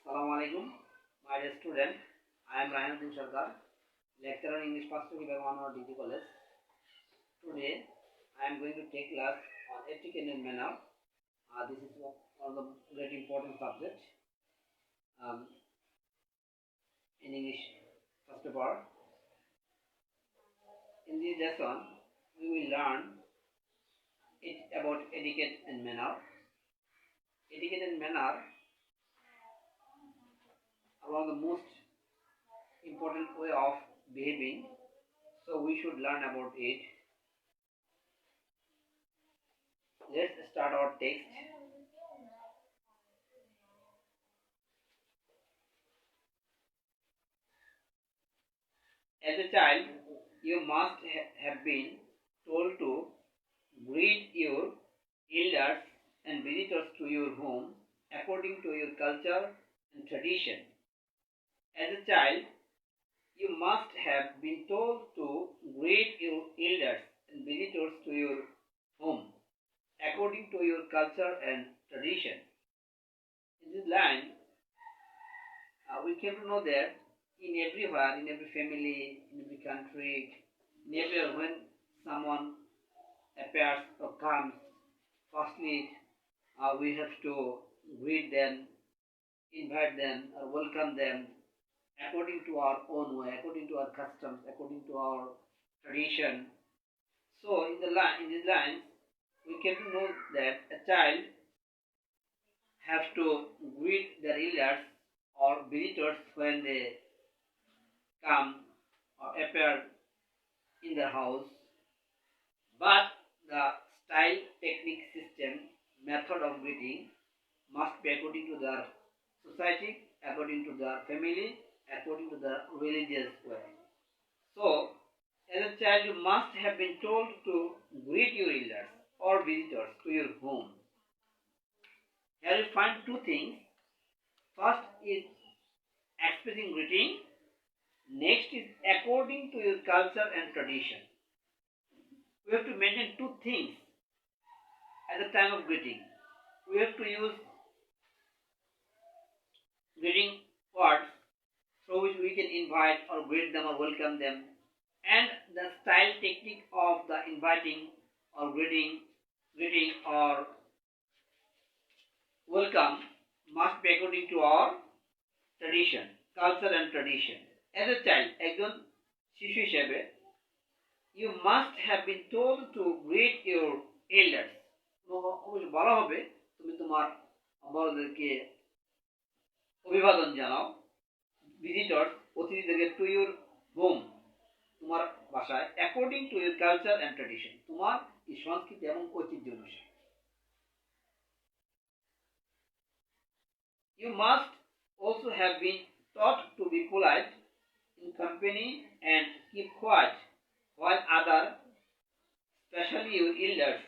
Assalamu alaikum, my dear student. I am Rahanuddin Sarkar, lecturer in English Panchrukhi, Begum, Anowara Degree College. Today, I am going to take class on etiquette and manner. This is one of the great important subject in English. First of all, in this lesson, we will learn about etiquette and manner. Etiquette and manner are one of the most important way of behaving, so we should learn about it. Let's start our text. As a child, you must have been told to greet your elders and visitors to your home according to your culture and tradition. As a child, you must have been told to greet your elders and visitors to your home according to your culture and tradition. In this line, we came to know that in everywhere, in every family, in every country, never when someone appears or comes, firstly we have to greet them, invite them, or welcome them according to our own way, according to our customs, according to our tradition. So in this line, we came to know that a child has to greet their elders or visitors when they come or appear in their house, but the style, technique, system, method of greeting must be according to their society, according to their family, according to the religious way. So, as a child, you must have been told to greet your elders or visitors to your home. Here you find two things. First is expressing greeting. Next is according to your culture and tradition. We have to mention two things at the time of greeting. We have to use greeting words through which we can invite or greet them or welcome them, and the style technique of the inviting or greeting or welcome must be according to our tradition, culture and tradition. As a child, একজন শিশু হিসেবে, you must have been told to greet your elders. বলা হবে তুমি তোমার বড়দেরকে অভিবাদন জানাও, visitors অতিথিদেরকে to your home, তোমার বাসায়, according to your culture and tradition, তোমার এই সংস্কৃতি এবং ঐতিহ্য অনুসারে। You must also have been taught to be polite in company and keep quiet while others, especially your elders,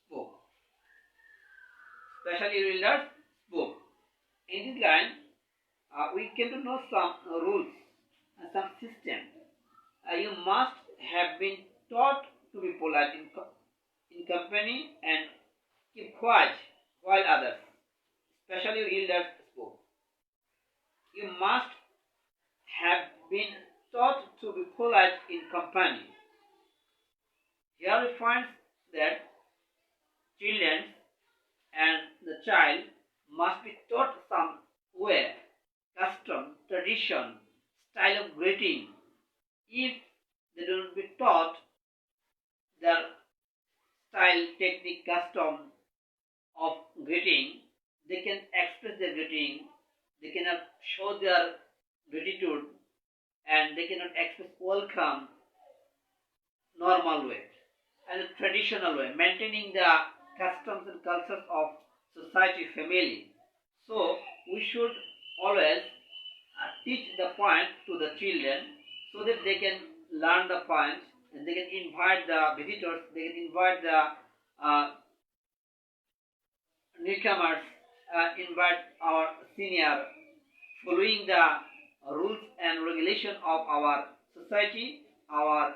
spoke. In this line, we came to know some rules and some system. You must have been taught to be polite in company and keep quiet while others, especially your elders, spoke. You must have been taught to be polite in company. Here we find that children and the child must be taught some way, custom, tradition, style of greeting. If they don't be taught their style, technique, custom of greeting, they can express their greeting, they cannot show their gratitude, and they cannot express welcome normal way and traditional way, maintaining the customs and cultures of society, family. So we should always teach the point to the children so that they can learn the point and they can invite the visitors, they can invite the newcomers, invite our senior, following the rules and regulation of our society, our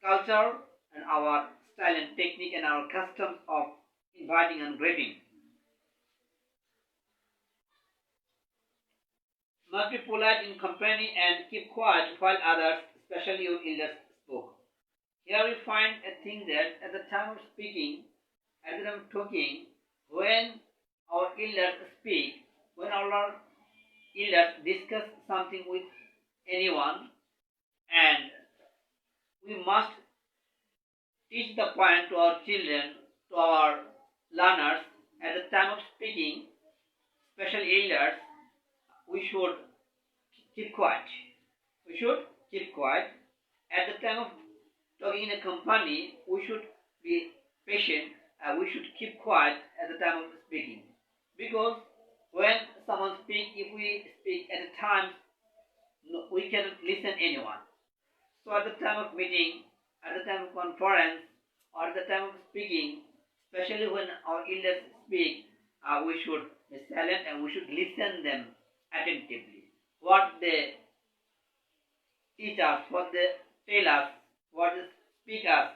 culture, and our style and technique and our customs of inviting and greeting. Must be polite in company and keep quiet while others, especially your elders, spoke. Here we find a thing that at the time of speaking, at the time of talking, when our elders speak, when our elders discuss something with anyone, and we must teach the point to our children, to our learners, at the time of speaking, special elders, we should keep quiet. We should keep quiet. At the time of talking in a company, we should be patient. We should keep quiet at the time of speaking. Because when someone speaks, if we speak at a time, we cannot listen anyone. So at the time of meeting, at the time of conference, or at the time of speaking, especially when our elders speak, we should be silent and we should listen them attentively. What they teach us, what they tell us, what they speak us.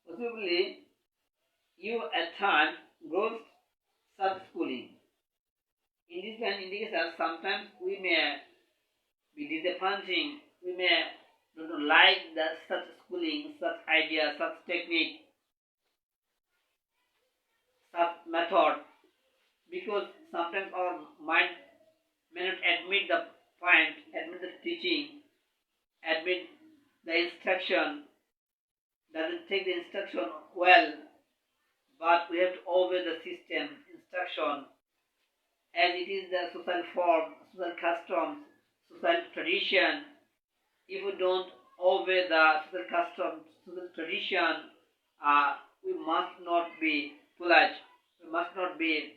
Possibly, you at times grow such schooling. In this kind of indication, sometimes we may be disappointing. We may not like the such schooling, such idea, such technique, such method, because sometimes our mind may not admit the point, admit the teaching, admit the instruction, doesn't take the instruction well, but we have to obey the system, instruction, as it is the social form, social customs, social tradition. If we don't obey the social customs, social tradition, we must not be polite. We must not be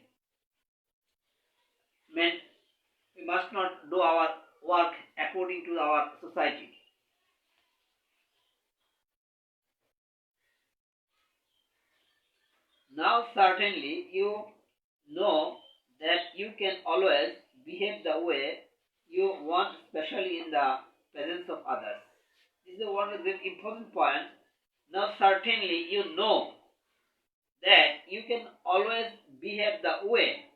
meant. We must not do our work according to our society. Now, certainly, you know that you can always behave the way you want, especially in the presence of others. This is one of the important points. Now, certainly, you know that you can always behave the way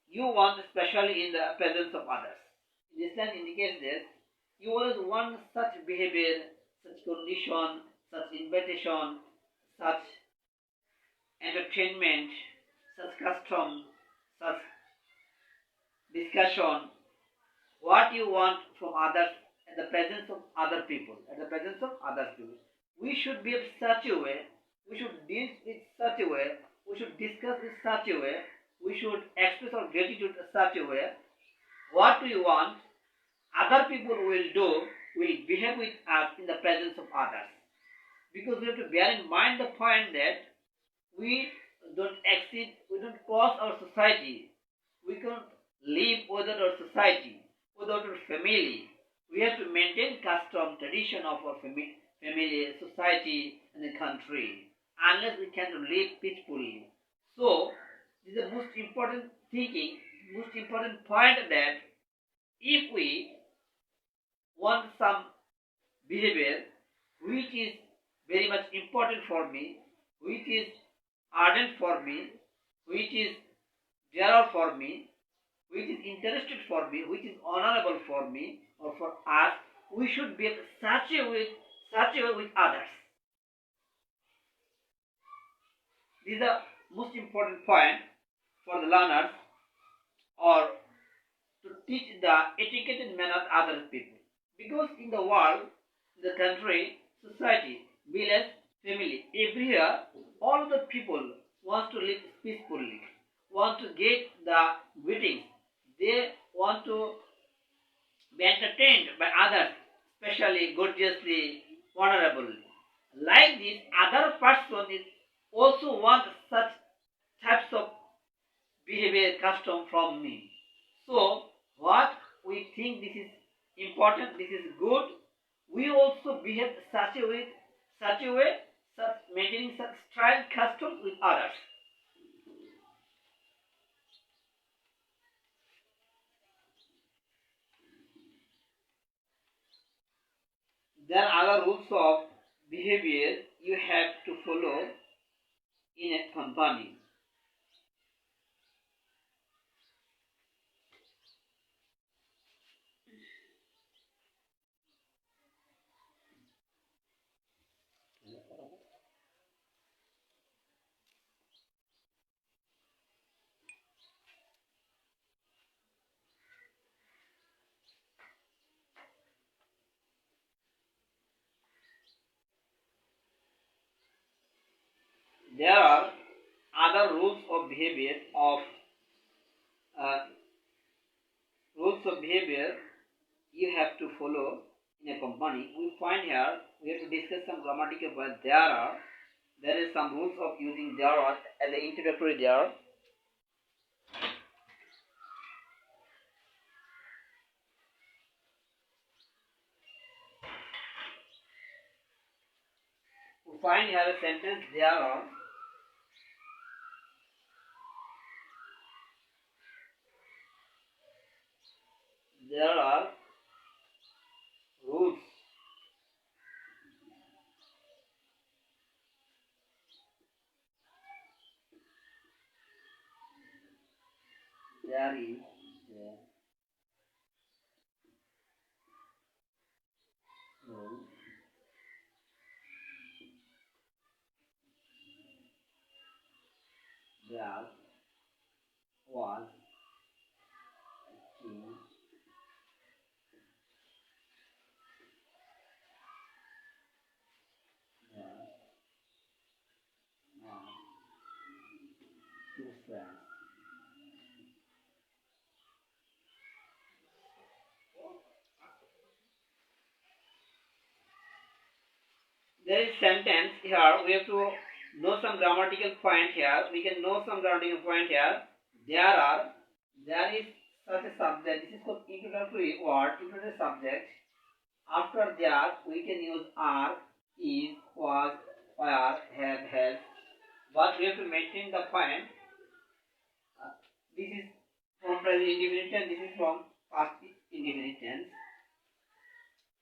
you want, especially in the presence of others. This line indicates this. You always want such behavior, such condition, such invitation, such entertainment, such custom, such discussion, what you want from others at the presence of other people, at the presence of other people. We should be of such a way, we should deal with such a way, we should discuss with such a way, we should express our gratitude in such a way. What we want, other people will do, will behave with us in the presence of others. Because we have to bear in mind the point that we don't exceed, we don't cross our society. We can't live without our society, without our family. We have to maintain custom, tradition of our family, society, and the country, unless we can live peacefully. So, this is the most important thinking, most important point that if we want some behavior which is very much important for me, which is ardent for me, which is dear for me, which is interested for me, which is honorable for me or for us, we should be such a way with others. This is the most important point for the learners or to teach the etiquette manner of other people. Because in the world, the country, society, village, family, everywhere, all the people want to live peacefully, want to get the greetings, they want to be entertained by others, especially gorgeously, honorably. Like this, other person is also want such types of behavior custom from me. So, what we think this is important, this is good, we also behave such a way, such maintaining such style customs with others. There are other rules of behavior you have to follow in a company. There are other uh, rules of behavior you have to follow in a company. We find here we have to discuss some grammatical words. There is some rules of using there are as an introductory there. We find here a sentence there are rules. There is a rule. There was a king. There are two friends. There is sentence here. We have to know some grammatical point here. We can know some grammatical point here. There is such a subject. This is called introductory word, introductory subject. After that, we can use are, is, was, were, have, has. But we have to maintain the point. This is from present indefinite tense. This is from past indefinite tense.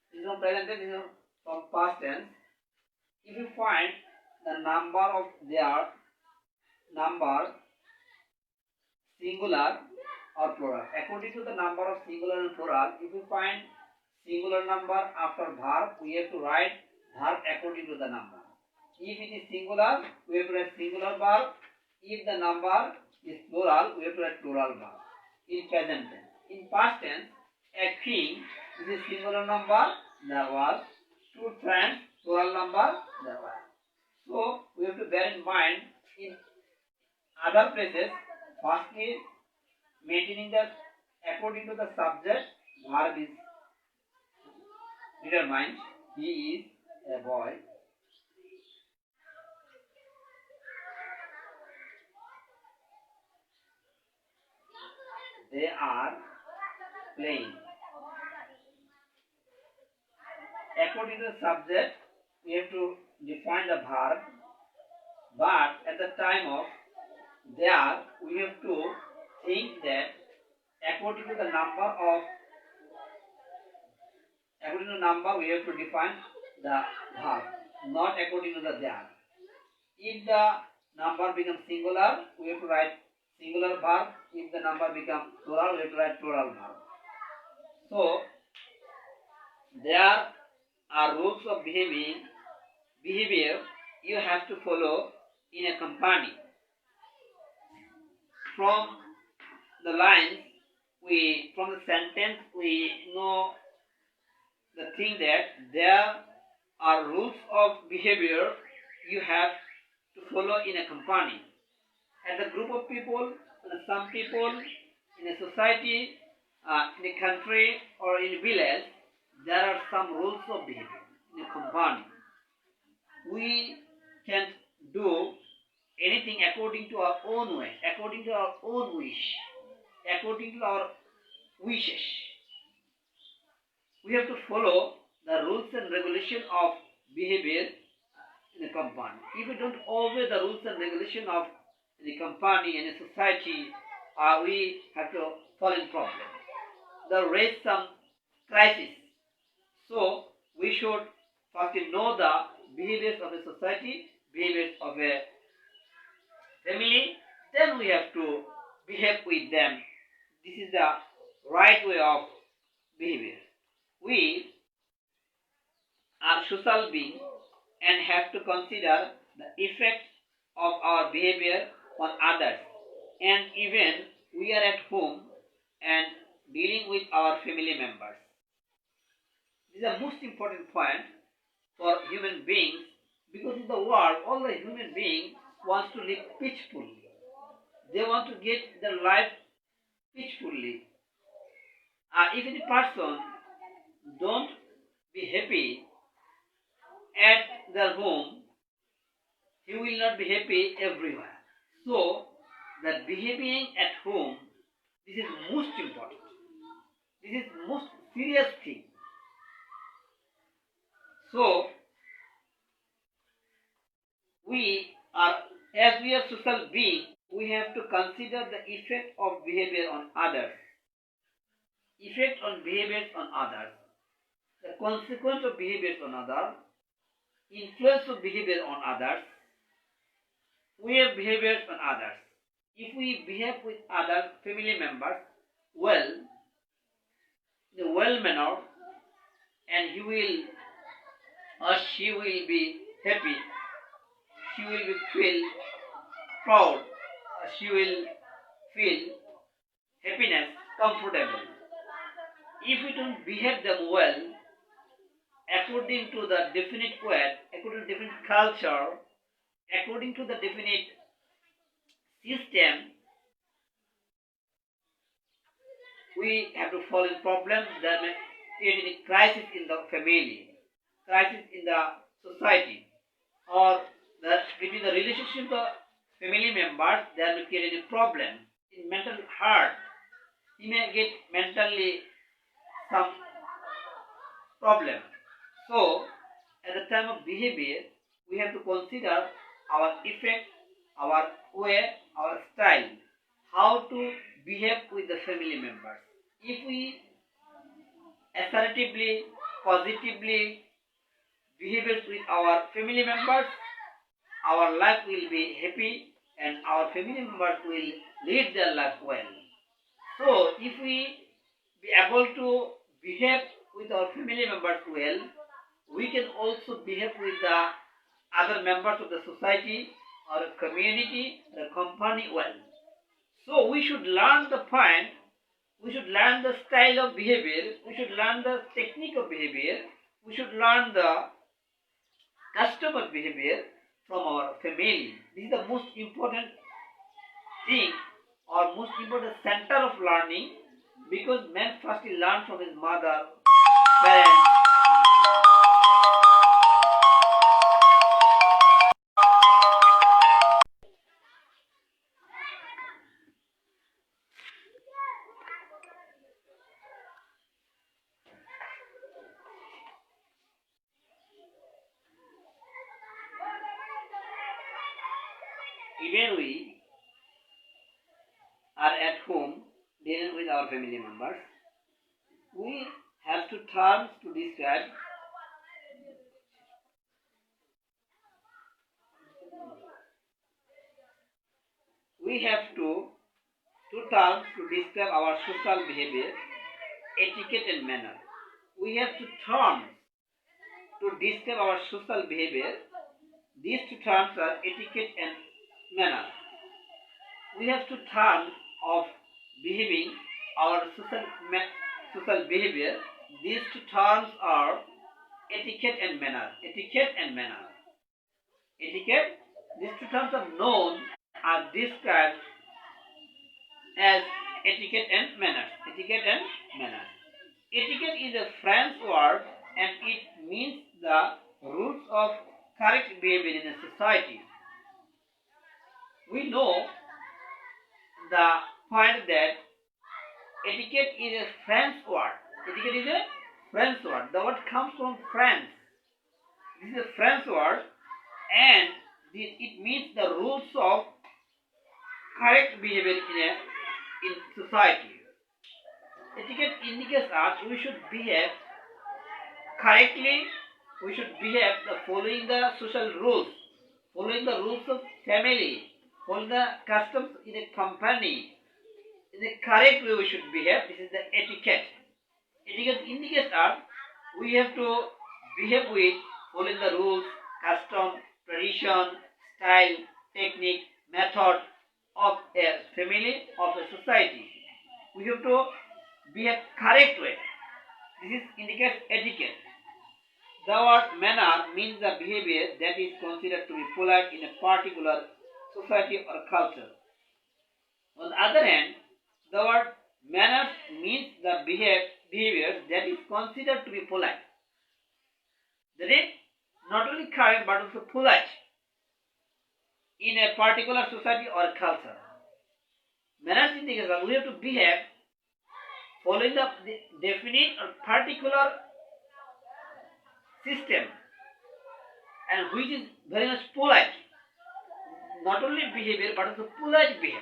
This is from present tense. This is from past tense. If you find the number of their number singular or plural, according to the number of singular and plural, if you find singular number after verb, we have to write verb according to the number. If it is singular, we have to write singular verb. If the number is plural, we have to write plural verb. In present tense. In past tense, a king is a singular number, there was. Two friends, plural number, there were. So we have to bear in mind in other places, firstly maintaining the according to the subject, verb is determined. He is a boy. They are playing. According to the subject, we have to define the verb, but at the time of there, we have to think that according to the number, we have to define the verb, not according to the there. If the number becomes singular, we have to write singular verb. If the number becomes plural, we have to write plural verb. So there are rules of behavior you have to follow in a company. From the lines, from the sentence, we know the thing that there are rules of behavior you have to follow in a company. As a group of people, some people in a society, in a country, or in a village, there are some rules of behavior in a company. We can't do anything according to our own way, according to our own wish, according to our wishes. We have to follow the rules and regulation of behavior in a company. If we don't obey the rules and regulation of the company and a society, we have to fall in problem. There raise some crisis. So we should first know the behaviors of a society, behaviors of a family, then we have to behave with them. This is the right way of behavior. We are social beings and have to consider the effect of our behavior on others. And even we are at home and dealing with our family members. This is the most important point for human beings because in the world all the human beings want to live peacefully. They want to get their life peacefully. If any person don't be happy at their home, he will not be happy everywhere. So, the behaving at home, this is most important. This is most serious thing. So, as we are social beings, we have to consider the effect of behavior on others. Effect on behaviors on others. The consequence of behaviors on others. Influence of behavior on others. We have behaviors on others. If we behave with other family members well, in a well manner, and he will or she will be happy, she will feel proud, she will feel happiness, comfortable. If we don't behave them well, according to the definite word, according to definite culture, according to the definite system, we have to fall in problems that may create any crisis in the family, crisis in the society, or that between the relationship of the family members, there will create any problem in mental health. He may get mentally some problem. So, at the time of behavior, we have to consider our effect, our way, our style, how to behave with the family members. If we assertively, positively behave with our family members, our life will be happy and our family members will lead their life well. So, if we be able to behave with our family members well, we can also behave with the other members of the society or a community or a company well. So, we should learn the point, we should learn the style of behavior, we should learn the technique of behavior, we should learn the custom of behavior from our family. This is the most important thing or most important center of learning because man first learns from his mother, parents. Even we are at home dealing with our family members, we have two terms to describe. We have two terms to describe our social behavior, etiquette and manner. We have two terms to describe our social behavior. These two terms are etiquette and manner. We have two terms of behaving our social behavior. These two terms are etiquette and manner. Etiquette and manner. Etiquette. These two terms are known are described as etiquette and manners. Etiquette and manners. Etiquette is a French word and it means the rules of correct behavior in a society. We know the point that etiquette is a French word. Etiquette is a French word. The word comes from France. This is a French word and it means the rules of correct behavior in society. Etiquette indicates us we should behave correctly we should behave following the social rules, following the rules of family, following the customs in a company. In the correct way we should behave. This is the etiquette. Etiquette indicates us we have to behave with following the rules, custom, tradition, style, technique, method of a family, of a society. We have to behave correct way. This indicates etiquette. The word manner means the behavior that is considered to be polite in a particular society or culture. On the other hand, the word manners means the behavior that is considered to be polite. That is not only correct but also polite in a particular society or culture. Manners indicates that we have to behave following the definite or particular system and which is very much polite. Not only behavior but also polite behavior.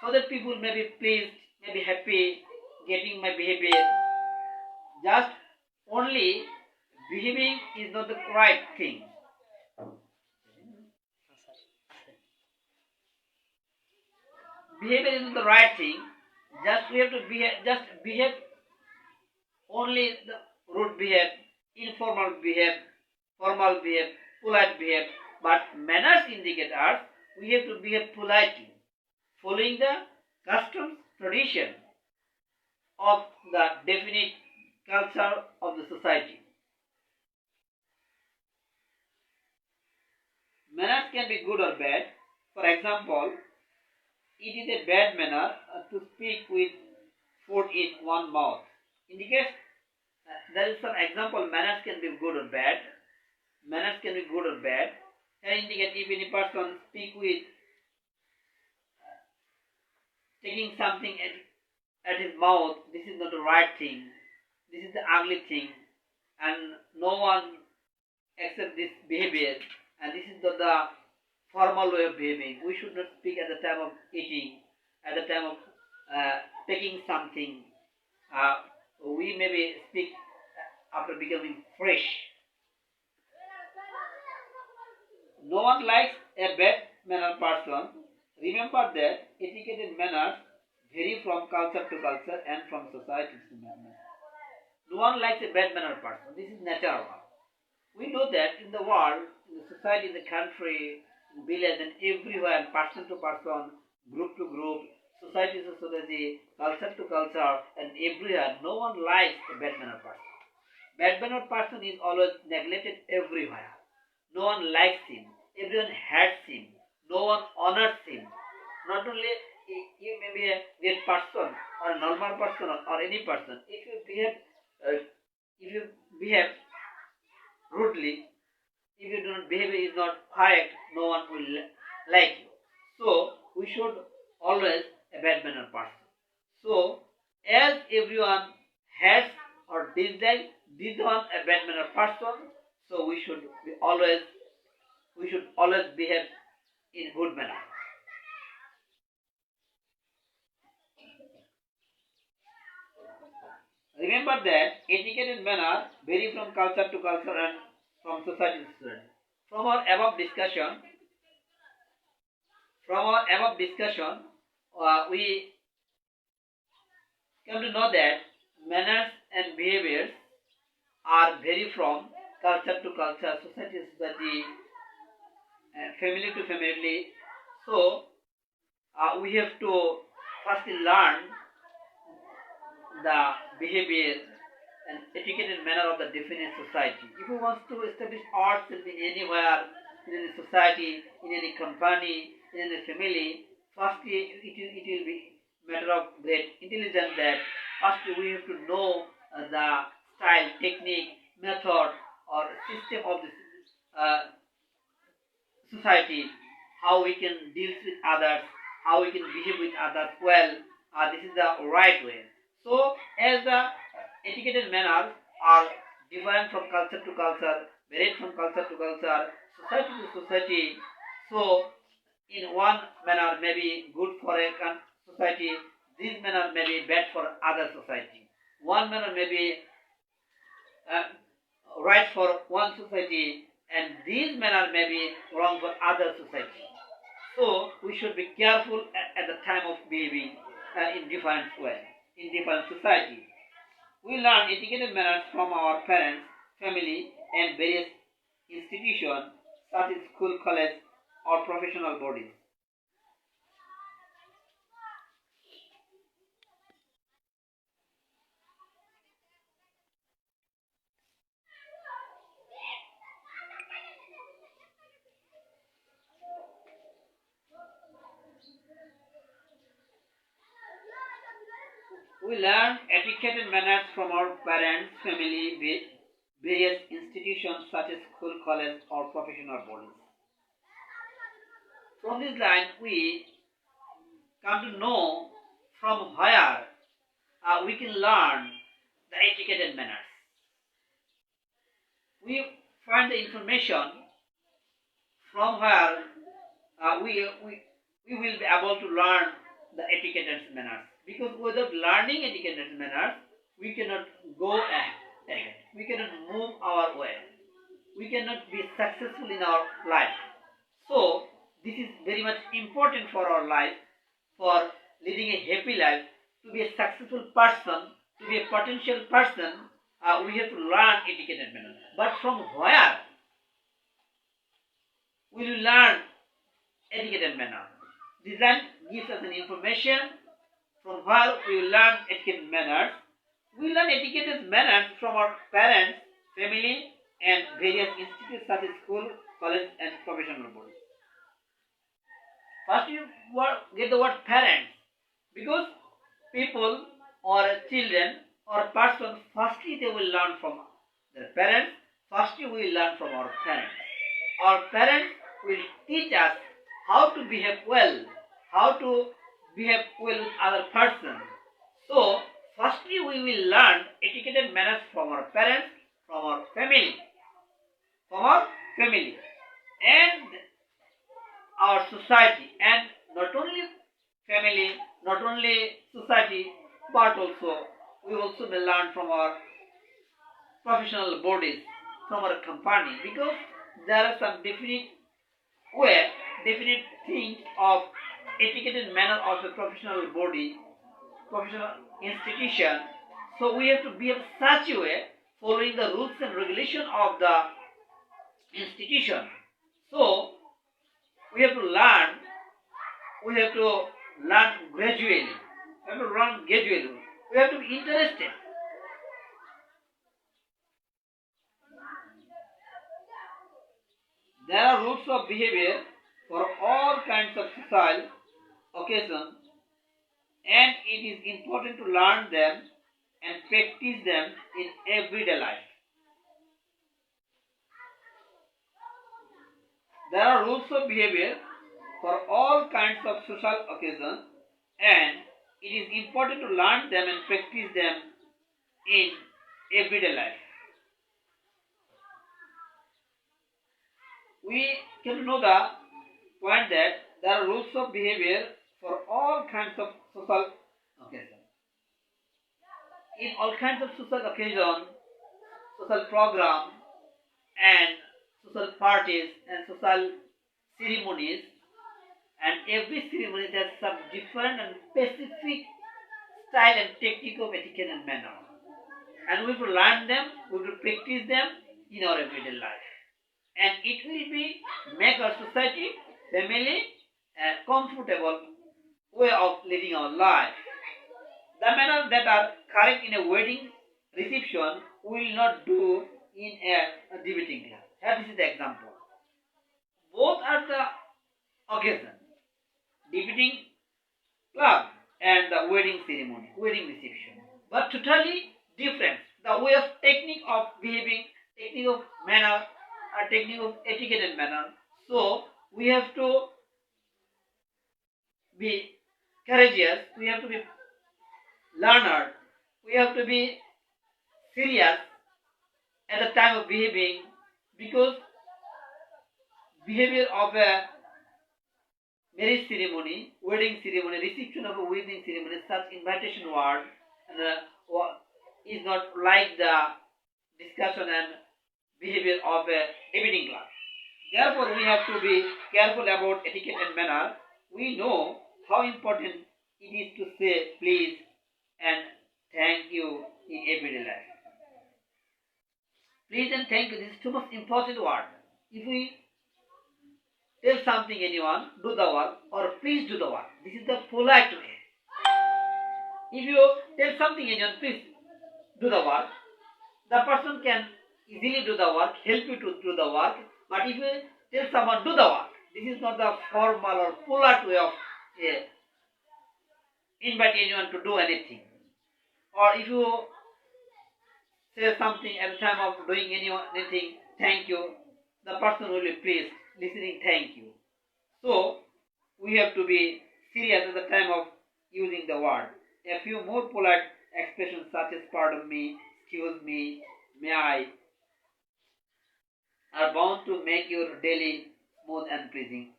So that people may be pleased, may be happy getting my behavior. Just only behaving is not the right thing. Behavior is not the right thing. Just we have to behave only the rude behave, informal behave, formal behave, polite behave. But manners indicate us we have to behave politely, following the customs, tradition of the definite culture of the society. Manners can be good or bad. For example, it is a bad manner to speak with food in one mouth. Indicates there is some example. Manners can be good or bad. Manners can be good or bad. And indicate if any person speak with taking something at his mouth, this is not the right thing. This is the ugly thing, and no one accept this behavior. And this is the formal way of behaving. We should not speak at the time of eating, at the time of taking something. We maybe speak after becoming fresh. No one likes a bad mannered person. Remember that etiquette manners vary from culture to culture and from society to society. No one likes a bad mannered person. This is natural. We know that in the world, in the society, in the country, in village, and everywhere, person to person, group to group, society to society, culture to culture, and everywhere, no one likes a bad mannered person. Bad mannered person is always neglected everywhere. No one likes him. Everyone hates him. No one honors him. Not only you may be a great person or a normal person or any person. If you behave rudely, if you do not behave is not correct, no one will like you. So we should always a bad mannered person. So as everyone has or dislike this one a bad mannered person, so we should always behave in good manner. Remember that etiquette and manner vary from culture to culture and from society to society. From our above discussion, we come to know that manners and behaviors are vary from culture to culture, society to society, family to family. So we have to firstly learn the behavior and etiquette and manner of the definite society. If we want to establish ourselves in anywhere, in any society, in any company, in any family, firstly it will be matter of great intelligence that first we have to know the style, technique, method or system of this society, how we can deal with others, how we can behave with others well. This is the right way. So, as the etiquette and manners are different from culture to culture, varied from culture to culture, society to society. So, in one manner may be good for a society, this manner may be bad for other society. One manner may be right for one society and these manners may be wrong for other society. So we should be careful at the time of behaving in different ways, in different society. We learn etiquette manners from our parents, family, and various institutions such as school, college, or professional bodies. We learn etiquette and manners from our parents, family, various institutions such as school, college, or professional bodies. From this line, we come to know from where we can learn the etiquette and manners. We find the information from where we will be able to learn the etiquette and manners. Because without learning etiquette and manners, we cannot go ahead. We cannot move our way. We cannot be successful in our life. So, this is very much important for our life, for leading a happy life, to be a successful person, to be a potential person, we have to learn etiquette and manners. But from where will you learn etiquette and manners? This line gives us an information from where we will learn etiquette and manners. We learn etiquette and manners from our parents, family, and various institutes such as school, college, and professional bodies. First, you get the word parents because people or children or persons, firstly they will learn from their parents. Firstly, we will learn from our parents. Our parents will teach us how to behave well, how to behave well with other persons. So, firstly, we will learn etiquette and manners from our parents, from our family, and our society, and not only family, not only society, but also we also will learn from our professional bodies, from our company, because there are some definite way, definite things of etiquette and manner of the professional body, professional institution. So we have to be of such a way, following the rules and regulation of the institution. So we have to learn. We have to learn gradually. We have to learn gradually. We have to be interested. There are rules of behavior for all kinds of social occasions, and it is important to learn them and practice them in everyday life. There are rules of behavior for all kinds of social occasions, and it is important to learn them and practice them in everyday life. We can know the point that there are rules of behavior for all kinds of social occasions. In all kinds of social occasions, social programs, and social parties and social ceremonies, and every ceremony has some different and specific style and technique of etiquette and manner. And we will learn them, we will practice them in our everyday life. And it will be make our society, family, a comfortable way of living our life. The manners that are correct in a wedding reception will not do in a debating club. Here this is the example. Both are the occasion, debating club and the wedding ceremony, wedding reception. But totally different. The way of technique of behaving, technique of manner, a technique of etiquette and manner. So we have to be courageous, we have to be learner, we have to be serious at the time of behaving, because behavior of a marriage ceremony, wedding ceremony, reception of a wedding ceremony, such invitation word is not like the discussion and behavior of a evening class. Therefore, we have to be careful about etiquette and manner. We know how important it is to say please and thank you in everyday life. Please and thank you, this is too much important word. If we tell something anyone, do the work, or please do the work. This is the polite way. If you tell something anyone, please do the work, the person can easily do the work, help you to do the work. But if you tell someone do the work, this is not the formal or polite way of invite anyone to do anything. Or if you say something at the time of doing anything, thank you, the person will be pleased, listening thank you. So, we have to be serious at the time of using the word. A few more polite expressions such as pardon me, excuse me, may I, are bound to make your daily smooth and pleasant.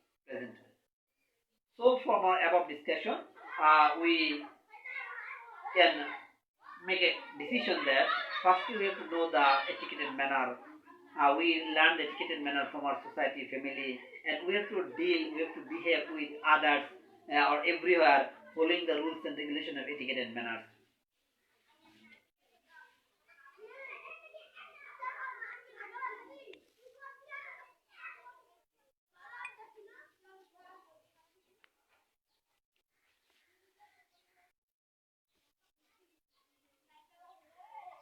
So, from our above discussion, we can make a decision that first we have to know the etiquette and manner. We learn the etiquette and manner from our society, family, and we have to deal, we have to behave with others or everywhere following the rules and regulations of etiquette and manners.